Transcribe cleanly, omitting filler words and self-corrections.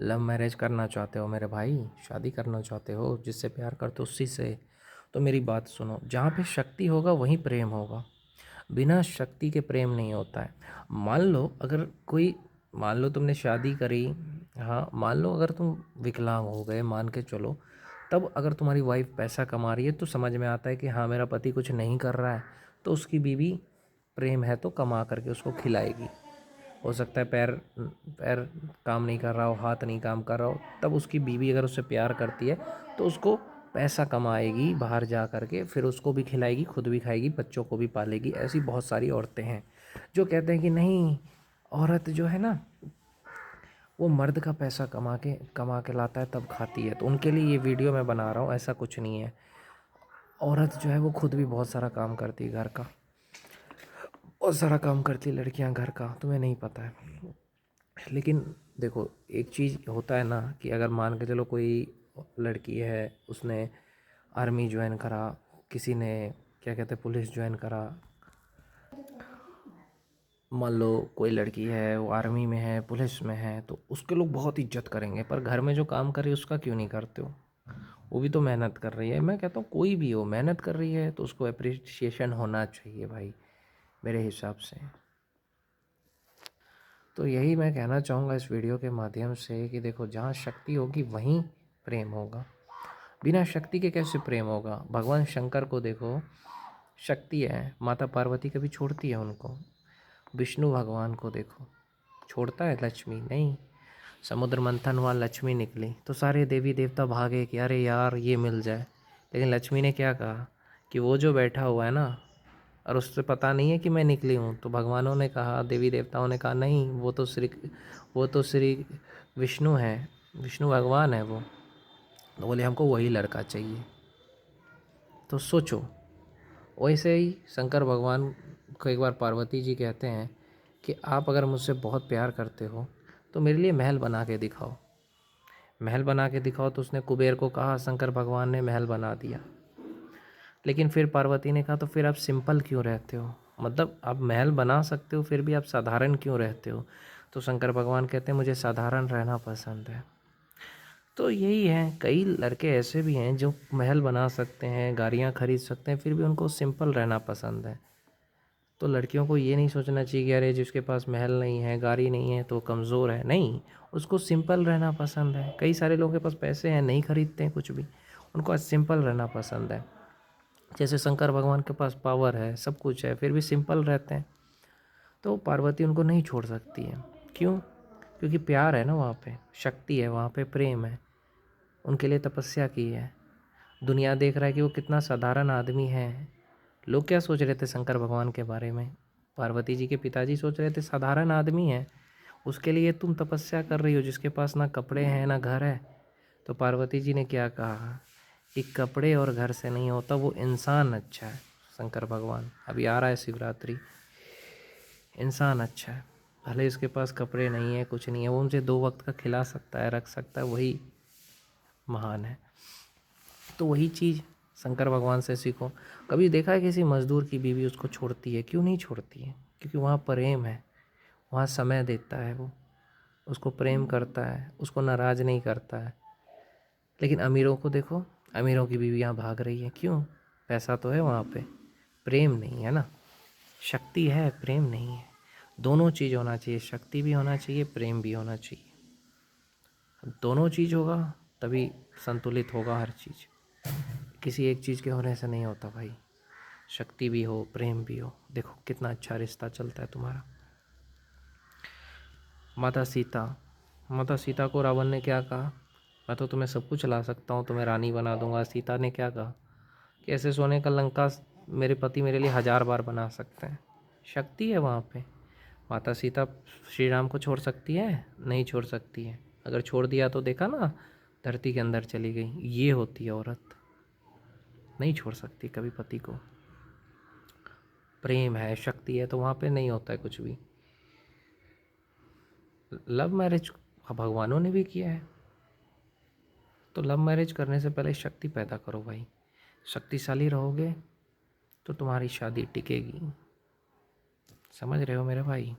Love marriage करना चाहते हो मेरे भाई, शादी करना चाहते हो, जिससे प्यार करते हो उसी से, तो मेरी बात सुनो। जहाँ पे शक्ति होगा वहीं प्रेम होगा। बिना शक्ति के प्रेम नहीं होता है। मान लो अगर कोई, मान लो तुमने शादी करी, हाँ मान लो अगर तुम विकलांग हो गए, मान के चलो, तब अगर तुम्हारी वाइफ पैसा कमा रही है तो समझ में आता है कि हाँ मेरा पति कुछ नहीं कर रहा है, तो उसकी बीवी प्रेम है तो कमा करके उसको खिलाएगी। हो सकता है पैर पैर काम नहीं कर रहा हो, हाथ नहीं काम कर रहा हो, तब उसकी बीवी अगर उससे प्यार करती है तो उसको पैसा कमाएगी बाहर जा कर के, फिर उसको भी खिलाएगी, खुद भी खाएगी, बच्चों को भी पालेगी। ऐसी बहुत सारी औरतें हैं जो कहते हैं कि नहीं, औरत जो है ना वो मर्द का पैसा कमा के लाता है तब खाती है। तो उनके लिए ये वीडियो मैं बना रहा हूँ, ऐसा कुछ नहीं है। औरत जो है वो खुद भी बहुत सारा काम करती है घर का, बहुत सारा काम करती है लड़कियां घर का, तुम्हें नहीं पता है। लेकिन देखो एक चीज़ होता है ना कि अगर मान के चलो कोई लड़की है, उसने आर्मी ज्वाइन करा, किसी ने क्या कहते हैं पुलिस ज्वाइन करा, मान लो कोई लड़की है वो आर्मी में है, पुलिस में है, तो उसके लोग बहुत इज्जत करेंगे। पर घर में जो काम कर रही है उसका क्यों नहीं करते हो? वो भी तो मेहनत कर रही है। मैं कहता हूँ कोई भी हो मेहनत कर रही है तो उसको अप्रिसिएशन होना चाहिए भाई, मेरे हिसाब से। तो यही मैं कहना चाहूँगा इस वीडियो के माध्यम से कि देखो जहाँ शक्ति होगी वहीं प्रेम होगा। बिना शक्ति के कैसे प्रेम होगा? भगवान शंकर को देखो, शक्ति है, माता पार्वती कभी छोड़ती है उनको? विष्णु भगवान को देखो, छोड़ता है लक्ष्मी? नहीं। समुद्र मंथन हुआ, लक्ष्मी निकली तो सारे देवी देवता भागे कि अरे यार ये मिल जाए। लेकिन लक्ष्मी ने क्या कहा कि वो जो बैठा हुआ है ना, और उससे पता नहीं है कि मैं निकली हूँ। तो भगवानों ने कहा, देवी देवताओं ने कहा नहीं, वो तो श्री विष्णु है, विष्णु भगवान है वो। तो बोले हमको वही लड़का चाहिए। तो सोचो, वैसे ही शंकर भगवान को एक बार पार्वती जी कहते हैं कि आप अगर मुझसे बहुत प्यार करते हो तो मेरे लिए महल बना के दिखाओ। महल बना के दिखाओ। तो उसने कुबेर को कहा, शंकर भगवान ने महल बना दिया। लेकिन फिर पार्वती ने कहा तो फिर आप सिंपल क्यों रहते हो? मतलब आप महल बना सकते हो फिर भी आप साधारण क्यों रहते हो? तो शंकर भगवान कहते हैं मुझे साधारण रहना पसंद है। तो यही है, कई लड़के ऐसे भी हैं जो महल बना सकते हैं, गाड़ियाँ खरीद सकते हैं, फिर भी उनको सिंपल रहना पसंद है। तो लड़कियों को ये नहीं सोचना चाहिए कि अरे जिसके पास महल नहीं है, गाड़ी नहीं है तो कमज़ोर है। नहीं, उसको सिंपल रहना पसंद है। कई सारे लोगों के पास पैसे हैं, नहीं खरीदते हैं कुछ भी, उनको सिंपल रहना पसंद है। जैसे शंकर भगवान के पास पावर है, सब कुछ है, फिर भी सिंपल रहते हैं। तो पार्वती उनको नहीं छोड़ सकती है। क्यों? क्योंकि प्यार है ना वहाँ पे, शक्ति है वहाँ पे, प्रेम है। उनके लिए तपस्या की है। दुनिया देख रहा है कि वो कितना साधारण आदमी है। लोग क्या सोच रहे थे शंकर भगवान के बारे में? पार्वती जी के पिताजी सोच रहे थे साधारण आदमी है, उसके लिए तुम तपस्या कर रही हो जिसके पास ना कपड़े हैं ना घर है। तो पार्वती जी ने क्या कहा कि कपड़े और घर से नहीं होता, वो इंसान अच्छा है। शंकर भगवान, अभी आ रहा है शिवरात्रि, इंसान अच्छा है। भले इसके पास कपड़े नहीं है, कुछ नहीं है, वो उनसे 2 वक्त का खिला सकता है, रख सकता है, वही महान है। तो वही चीज़ शंकर भगवान से सीखो। कभी देखा है किसी मज़दूर की बीवी उसको छोड़ती है? क्यों नहीं छोड़ती है? क्योंकि वहाँ प्रेम है, वहाँ समय देता है, वो उसको प्रेम करता है, उसको नाराज़ नहीं करता है। लेकिन अमीरों को देखो, अमीरों की बीवियाँ भाग रही हैं, क्यों? पैसा तो है वहाँ पे, प्रेम नहीं है ना। शक्ति है, प्रेम नहीं है। दोनों चीज़ होना चाहिए, शक्ति भी होना चाहिए, प्रेम भी होना चाहिए। दोनों चीज़ होगा तभी संतुलित होगा हर चीज़। किसी एक चीज़ के होने से नहीं होता भाई। शक्ति भी हो, प्रेम भी हो। देखो कितना अच्छा रिश्ता चलता है तुम्हारा। माता सीता, माता सीता को रावण ने क्या कहा? मैं तो तुम्हें सब कुछ ला सकता हूँ, तुम्हें रानी बना दूंगा। सीता ने क्या कहा कि ऐसे सोने का लंका मेरे पति मेरे लिए 1000 बार बना सकते हैं। शक्ति है वहाँ पे। माता सीता श्री राम को छोड़ सकती है? नहीं छोड़ सकती है। अगर छोड़ दिया तो देखा ना, धरती के अंदर चली गई। ये होती है औरत, नहीं छोड़ सकती कभी पति को। प्रेम है, शक्ति है, तो वहाँ पे नहीं होता है कुछ भी। लव मैरिज भगवानों ने भी किया है। तो लव मैरिज करने से पहले शक्ति पैदा करो भाई। शक्तिशाली रहोगे तो तुम्हारी शादी टिकेगी। समझ रहे हो मेरे भाई?